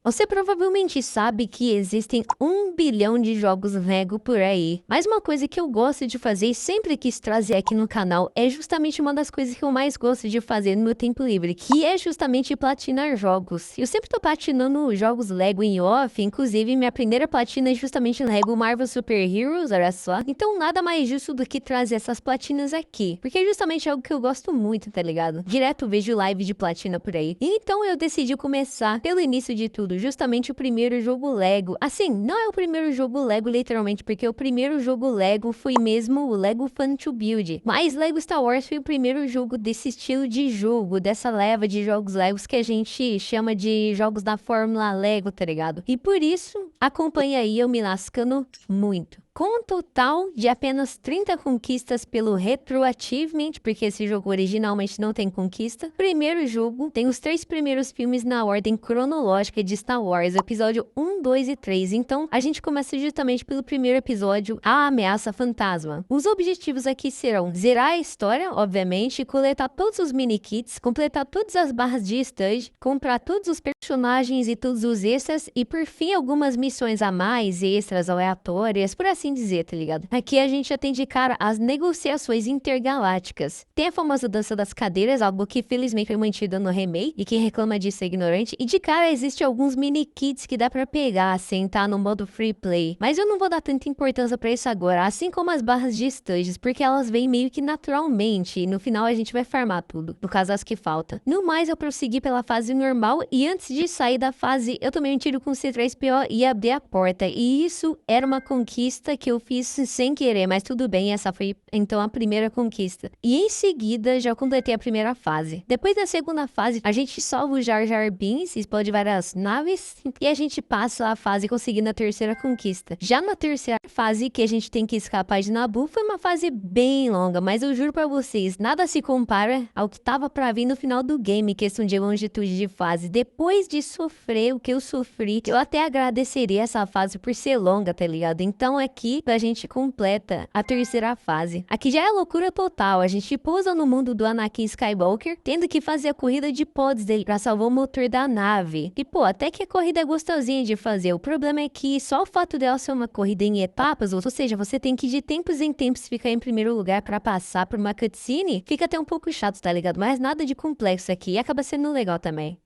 Você provavelmente sabe que existem 1 bilhão de jogos Lego por aí, mas uma coisa que eu gosto de fazer e sempre quis trazer aqui no canal é justamente uma das coisas que eu mais gosto de fazer no meu tempo livre, que é justamente platinar jogos. Eu sempre tô platinando jogos Lego em off, inclusive minha primeira platina é justamente Lego Marvel Super Heroes, olha só. Então nada mais justo do que trazer essas platinas aqui, porque é justamente algo que eu gosto muito, tá ligado? Direto vejo live de platina por aí. Então eu decidi começar pelo início de tudo, justamente o primeiro jogo Lego. Assim, não é o primeiro jogo Lego literalmente, porque o primeiro jogo Lego foi mesmo o Lego Fun to Build. Mas Lego Star Wars foi o primeiro jogo desse estilo de jogo, dessa leva de jogos Legos que a gente chama de jogos da Fórmula Lego, tá ligado? E por isso, acompanha aí eu me lascando muito. Com um total de apenas 30 conquistas pelo Retro Achievement, porque esse jogo originalmente não tem conquista. Primeiro jogo tem os 3 primeiros filmes na ordem cronológica de Star Wars, episódio 1, 2 e 3. Então, a gente começa justamente pelo primeiro episódio, A Ameaça Fantasma. Os objetivos aqui serão zerar a história, obviamente, coletar todos os mini-kits, completar todas as barras de stage, comprar todos os personagens e todos os extras, e por fim algumas missões a mais, extras aleatórias, por assim dizer, tá ligado? Aqui a gente já tem de cara as negociações intergalácticas. Tem a famosa dança das cadeiras, algo que felizmente foi mantido no remake, e quem reclama disso é ignorante. E de cara existe alguns mini kits que dá pra pegar, assim, tá no modo free play. Mas eu não vou dar tanta importância pra isso agora, assim como as barras de stages, porque elas vêm meio que naturalmente, e no final a gente vai farmar tudo, no caso as que faltam. No mais, eu prossegui pela fase normal, e antes de sair da fase, eu tomei um tiro com o C3PO e abri a porta, e isso era uma conquista que eu fiz sem querer, mas tudo bem, essa foi então a primeira conquista. E em seguida já completei a primeira fase. Depois da segunda fase, a gente salva o Jar Jar Binks, explode várias naves e a gente passa a fase conseguindo a terceira conquista. Já na terceira fase, que a gente tem que escapar de Naboo, foi uma fase bem longa, mas eu juro pra vocês, nada se compara ao que tava pra vir no final do game, questão de longitude de fase. Depois de sofrer o que eu sofri, eu até agradeceria essa fase por ser longa, tá ligado? Então aqui a gente completa a terceira fase. Aqui já é loucura total, a gente pousa no mundo do Anakin Skywalker, tendo que fazer a corrida de pods dele pra salvar o motor da nave. E pô, até que a corrida é gostosinha de fazer, o problema é que só o fato dela ser uma corrida em etapas, ou seja, você tem que de tempos em tempos ficar em primeiro lugar pra passar por uma cutscene, fica até um pouco chato, tá ligado? Mas nada de complexo aqui, e acaba sendo legal também.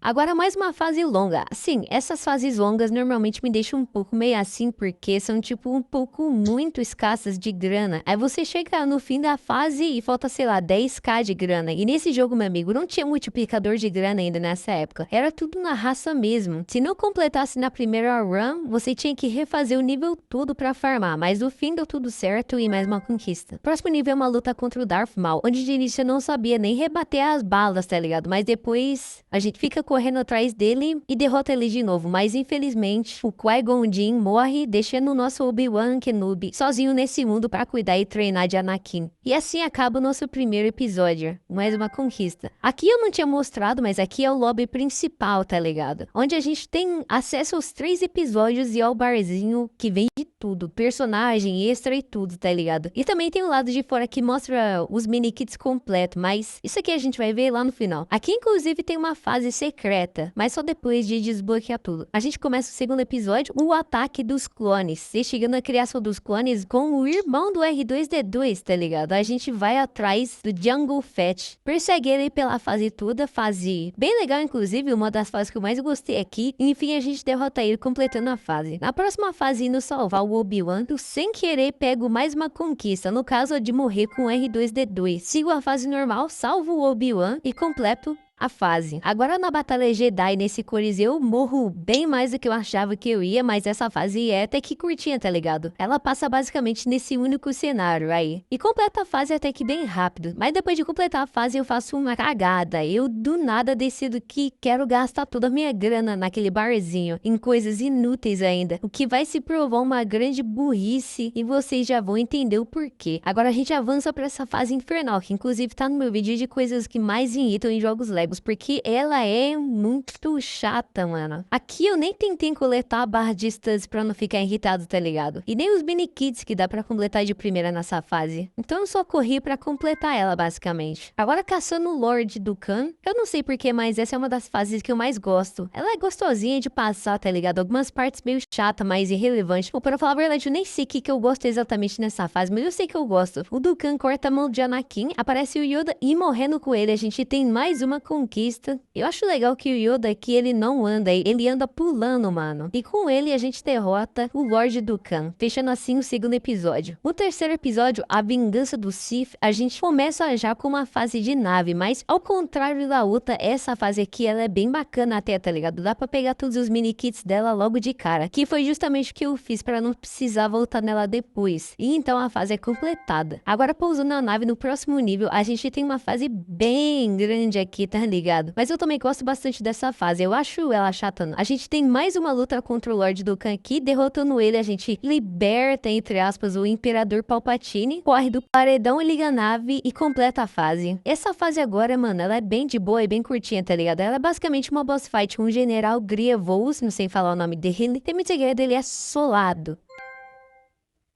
Agora mais uma fase longa. Sim, essas fases longas normalmente me deixam um pouco meio assim, porque são tipo um pouco muito escassas de grana. Aí você chega no fim da fase e falta, sei lá, 10k de grana. E nesse jogo, meu amigo, não tinha multiplicador de grana ainda nessa época. Era tudo na raça mesmo. Se não completasse na primeira run, você tinha que refazer o nível todo pra farmar. Mas no fim deu tudo certo e mais uma conquista. Próximo nível é uma luta contra o Darth Maul, onde de início eu não sabia nem rebater as balas, tá ligado? Mas depois a gente fica correndo atrás dele e derrota ele de novo, mas infelizmente o Qui-Gon Jinn morre, deixando o nosso Obi-Wan Kenobi sozinho nesse mundo para cuidar e treinar de Anakin. E assim acaba o nosso primeiro episódio, mais uma conquista. Aqui eu não tinha mostrado, mas aqui é o lobby principal, tá ligado? Onde a gente tem acesso aos 3 episódios e ao barzinho que vem de tudo, personagem, extra e tudo, tá ligado? E também tem o lado de fora que mostra os mini kits completos, mas isso aqui a gente vai ver lá no final. Aqui inclusive tem uma fase secreta, mas só depois de desbloquear tudo. A gente começa o segundo episódio, o ataque dos clones, chegando a criação dos clones com o irmão do R2-D2, tá ligado? A gente vai atrás do Jungle Fett, persegue ele pela fase toda, fase bem legal inclusive, uma das fases que eu mais gostei aqui, e enfim a gente derrota ele completando a fase. Na próxima fase, indo salvar o Obi-Wan, eu sem querer pego mais uma conquista, no caso a de morrer com o R2-D2. Sigo a fase normal, salvo o Obi-Wan e completo a fase. Agora na Batalha Jedi, nesse Coliseu, eu morro bem mais do que eu achava que eu ia, mas essa fase é até que curtinha, tá ligado? Ela passa basicamente nesse único cenário aí. E completa a fase até que bem rápido. Mas depois de completar a fase, eu faço uma cagada. Eu do nada decido que quero gastar toda a minha grana naquele barzinho, em coisas inúteis ainda. O que vai se provar uma grande burrice e vocês já vão entender o porquê. Agora a gente avança pra essa fase infernal, que inclusive tá no meu vídeo de coisas que mais irritam em jogos Lego. jogos, porque ela é muito chata, mano. Aqui eu nem tentei coletar a barra de studs pra não ficar irritado, tá ligado? E nem os mini kits que dá pra completar de primeira nessa fase. Então eu só corri pra completar ela, basicamente. Agora caçando o Lorde do Khan, eu não sei porquê, mas essa é uma das fases que eu mais gosto. Ela é gostosinha de passar, tá ligado? Algumas partes meio chata, mas irrelevante. Ou pra falar a verdade, eu nem sei o que eu gosto exatamente nessa fase, mas eu sei que eu gosto. O Dukan corta a mão de Anakin, aparece o Yoda e morrendo com ele, a gente tem mais uma conquista. Eu acho legal que o Yoda aqui, ele não anda, ele anda pulando, mano. E com ele a gente derrota o Lorde Dukan, fechando assim o segundo episódio. O terceiro episódio, a vingança do Sith, a gente começa já com uma fase de nave, mas ao contrário da outra, essa fase aqui, ela é bem bacana até, tá ligado? Dá pra pegar todos os mini kits dela logo de cara, que foi justamente o que eu fiz pra não precisar voltar nela depois. E então a fase é completada. Agora pousando na nave no próximo nível, a gente tem uma fase bem grande aqui, tá ligado? Mas eu também gosto bastante dessa fase, eu acho ela chata. A gente tem mais uma luta contra o Lorde Dukan aqui, derrotando ele, a gente liberta, entre aspas, o Imperador Palpatine, corre do paredão e liga a nave e completa a fase. Essa fase agora, mano, ela é bem de boa e bem curtinha, tá ligado? Ela é basicamente uma boss fight com um General Grievous, não sei falar o nome dele, tem muito segredo, ele é solado.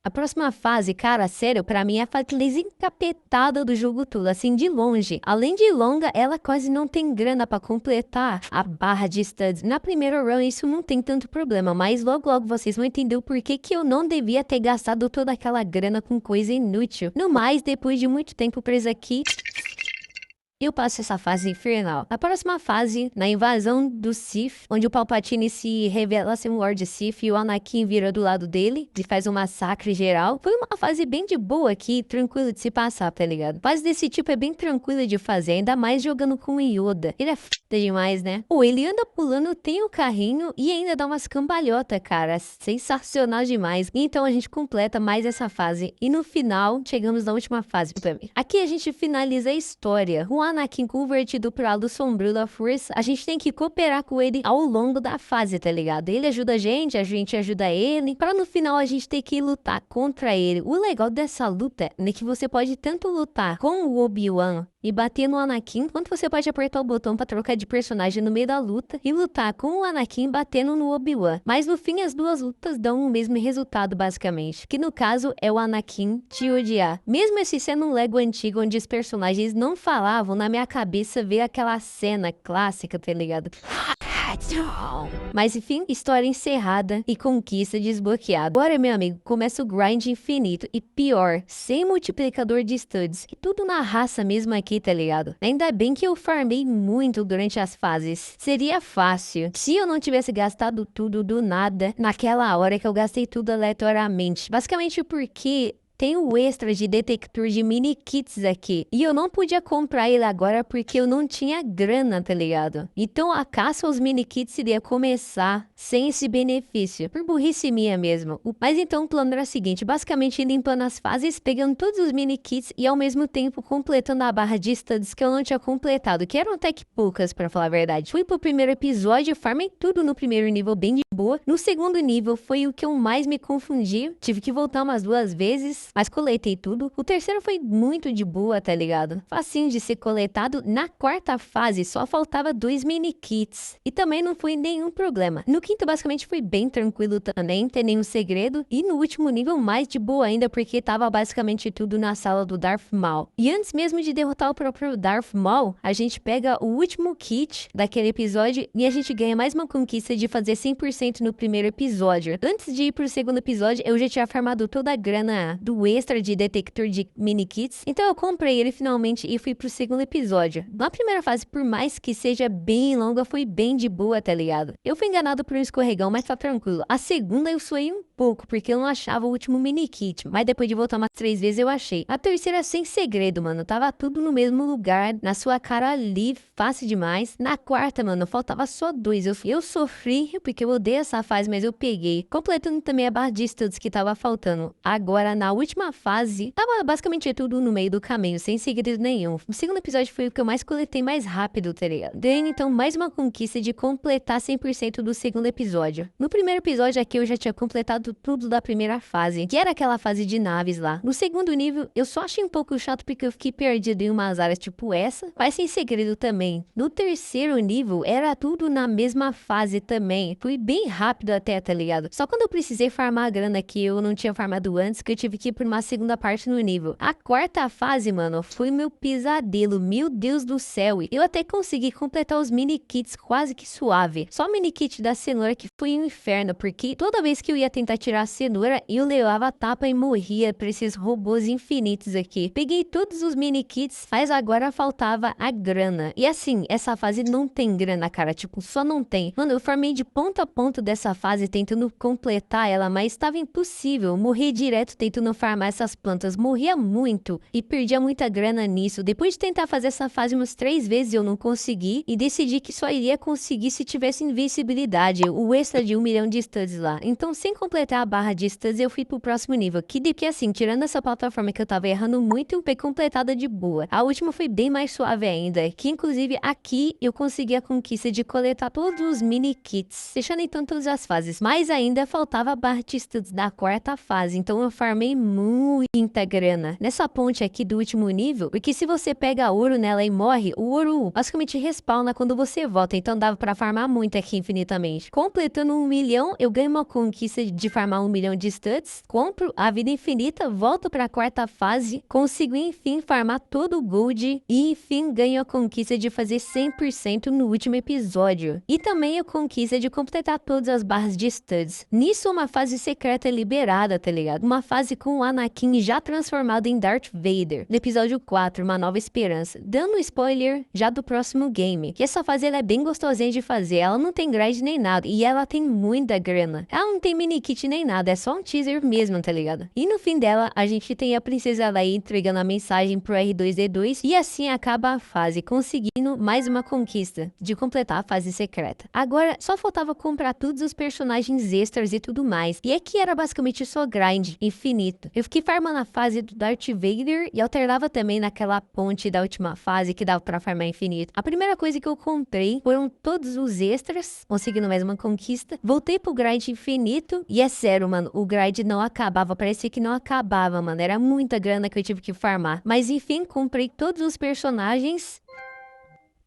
A próxima fase, cara, sério, pra mim é a fase mais encapetada do jogo todo, assim, de longe. Além de longa, ela quase não tem grana pra completar a barra de studs. Na primeira run, isso não tem tanto problema, mas logo vocês vão entender o porquê que eu não devia ter gastado toda aquela grana com coisa inútil. No mais, depois de muito tempo preso aqui, eu passo essa fase infernal. A próxima fase, na invasão do Sith, onde o Palpatine se revela ser um Lord Sith e o Anakin vira do lado dele e faz um massacre geral. Foi uma fase bem de boa aqui, tranquilo de se passar, tá ligado? Fase desse tipo é bem tranquila de fazer, ainda mais jogando com o Yoda. Ele é f*** demais, né? Pô, ele anda pulando, tem o carrinho e ainda dá umas cambalhotas, cara. Sensacional demais. Então a gente completa mais essa fase. E no final, chegamos na última fase também. Aqui a gente finaliza a história. O Anakin convertido para lado sombrio da Força, a gente tem que cooperar com ele ao longo da fase, tá ligado? Ele ajuda a gente ajuda ele, para no final a gente ter que lutar contra ele. O legal dessa luta é que você pode tanto lutar com o Obi-Wan e bater no Anakin, quanto você pode apertar o botão para trocar de personagem no meio da luta e lutar com o Anakin batendo no Obi-Wan. Mas no fim as duas lutas dão o mesmo resultado basicamente, que no caso é o Anakin te odiar. Mesmo esse sendo um Lego antigo onde os personagens não falavam, na minha cabeça veio aquela cena clássica, tá ligado? Mas enfim, história encerrada e conquista desbloqueada. Agora, meu amigo, começa o grind infinito e pior, sem multiplicador de studs. E tudo na raça mesmo aqui, tá ligado? Ainda bem que eu farmei muito durante as fases. Seria fácil se eu não tivesse gastado tudo do nada naquela hora que eu gastei tudo aleatoriamente. Basicamente porque tem o extra de detector de mini kits aqui. E eu não podia comprar ele agora porque eu não tinha grana, tá ligado? Então a caça aos mini kits iria começar sem esse benefício. Por burrice minha mesmo. Mas então o plano era o seguinte, basicamente limpando as fases, pegando todos os mini kits e ao mesmo tempo completando a barra de studs que eu não tinha completado, que eram até que poucas, pra falar a verdade. Fui pro primeiro episódio, farmei tudo no primeiro nível bem de boa. No segundo nível foi o que eu mais me confundi. Tive que voltar umas 2 vezes. Mas coletei tudo. O terceiro foi muito de boa, tá ligado? Facinho de ser coletado. Na quarta fase, só faltava 2 mini kits. E também não foi nenhum problema. No quinto, basicamente, foi bem tranquilo também. Não tem nenhum segredo. E no último nível, mais de boa ainda, porque tava basicamente tudo na sala do Darth Maul. E antes mesmo de derrotar o próprio Darth Maul, a gente pega o último kit daquele episódio e a gente ganha mais uma conquista de fazer 100% no primeiro episódio. Antes de ir pro segundo episódio, eu já tinha farmado toda a grana do extra de detector de mini kits, então eu comprei ele finalmente e fui pro segundo episódio. Na primeira fase, por mais que seja bem longa, foi bem de boa, tá ligado? Eu fui enganado por um escorregão, mas tá tranquilo. A segunda eu suei um pouco, porque eu não achava o último mini kit, mas depois de voltar umas 3 vezes eu achei. A terceira sem segredo, mano, tava tudo no mesmo lugar, na sua cara ali, fácil demais. Na quarta, mano, faltava só 2. Eu sofri, porque eu odeio essa fase, mas eu peguei, completando também a barra de studs que tava faltando. Agora, na última última fase, tava basicamente tudo no meio do caminho, sem segredo nenhum. O segundo episódio foi o que eu mais coletei mais rápido, tá ligado? Daí, então, mais uma conquista de completar 100% do segundo episódio. No primeiro episódio aqui, eu já tinha completado tudo da primeira fase, que era aquela fase de naves lá. No segundo nível, eu só achei um pouco chato porque eu fiquei perdido em umas áreas tipo essa, mas sem segredo também. No terceiro nível, era tudo na mesma fase também. Fui bem rápido até, tá ligado? Só quando eu precisei farmar a grana que eu não tinha farmado antes, que eu tive que ir por uma segunda parte no nível. A quarta fase, mano, foi meu pesadelo. Meu Deus do céu. Eu até consegui completar os mini kits quase que suave. Só o mini kit da cenoura que foi um inferno, porque toda vez que eu ia tentar tirar a cenoura, eu levava tapa e morria pra esses robôs infinitos aqui. Peguei todos os mini kits, mas agora faltava a grana. E assim, essa fase não tem grana, cara. Tipo, só não tem. Mano, eu farmei de ponto a ponto dessa fase tentando completar ela, mas estava impossível. Morri direto tentando farmar essas plantas. Morria muito e perdia muita grana nisso. Depois de tentar fazer essa fase umas 3 vezes, eu não consegui e decidi que só iria conseguir se tivesse invencibilidade, o extra de 1 milhão de studs lá. Então, sem completar a barra de studs, eu fui pro próximo nível. Que assim, tirando essa plataforma que eu tava errando muito, foi completada de boa. A última foi bem mais suave ainda, que inclusive aqui eu consegui a conquista de coletar todos os mini kits, deixando então todas as fases. Mas ainda faltava a barra de studs da quarta fase, então eu farmei muita grana nessa ponte aqui do último nível, porque se você pega ouro nela e morre, o ouro basicamente respawna quando você volta, então dava pra farmar muito aqui infinitamente. Completando 1 milhão, eu ganho uma conquista de farmar 1 milhão de studs, compro a vida infinita, volto pra quarta fase, consigo enfim farmar todo o gold e enfim ganho a conquista de fazer 100% no último episódio. E também a conquista de completar todas as barras de studs. Nisso uma fase secreta liberada, tá ligado? Uma fase com o Anakin já transformado em Darth Vader. No episódio 4, Uma Nova Esperança. Dando spoiler já do próximo game. Que essa fase ela é bem gostosinha de fazer. Ela não tem grind nem nada. E ela tem muita grana. Ela não tem mini kit nem nada. É só um teaser mesmo, tá ligado? E no fim dela, a gente tem a princesa Leia entregando a mensagem pro R2-D2. E assim acaba a fase, conseguindo mais uma conquista de completar a fase secreta. Agora, só faltava comprar todos os personagens extras e tudo mais. E aqui era basicamente só grind infinito. Eu fiquei farmando a fase do Darth Vader e alternava também naquela ponte da última fase que dava pra farmar infinito. A primeira coisa que eu comprei foram todos os extras, conseguindo mais uma conquista. Voltei pro grind infinito e é sério, mano, o grind não acabava, parecia que não acabava, mano. Era muita grana que eu tive que farmar. Mas enfim, comprei todos os personagens.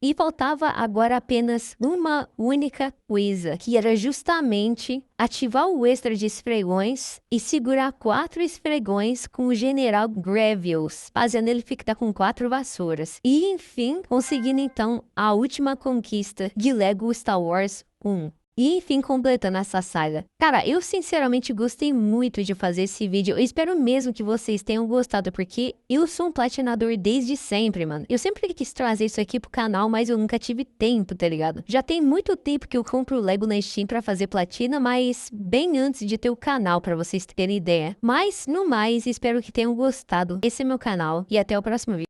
E faltava agora apenas uma única coisa, que era justamente ativar o extra de esfregões e segurar 4 esfregões com o General Grievous, fazendo ele ficar com 4 vassouras. E enfim, conseguindo então a última conquista de Lego Star Wars 1. E enfim, completando essa saga. Cara, eu sinceramente gostei muito de fazer esse vídeo. Eu espero mesmo que vocês tenham gostado, porque eu sou um platinador desde sempre, mano. Eu sempre quis trazer isso aqui pro canal, mas eu nunca tive tempo, tá ligado? Já tem muito tempo que eu compro Lego na Steam pra fazer platina, mas bem antes de ter o canal, pra vocês terem ideia. Mas, no mais, espero que tenham gostado. Esse é meu canal e até o próximo vídeo.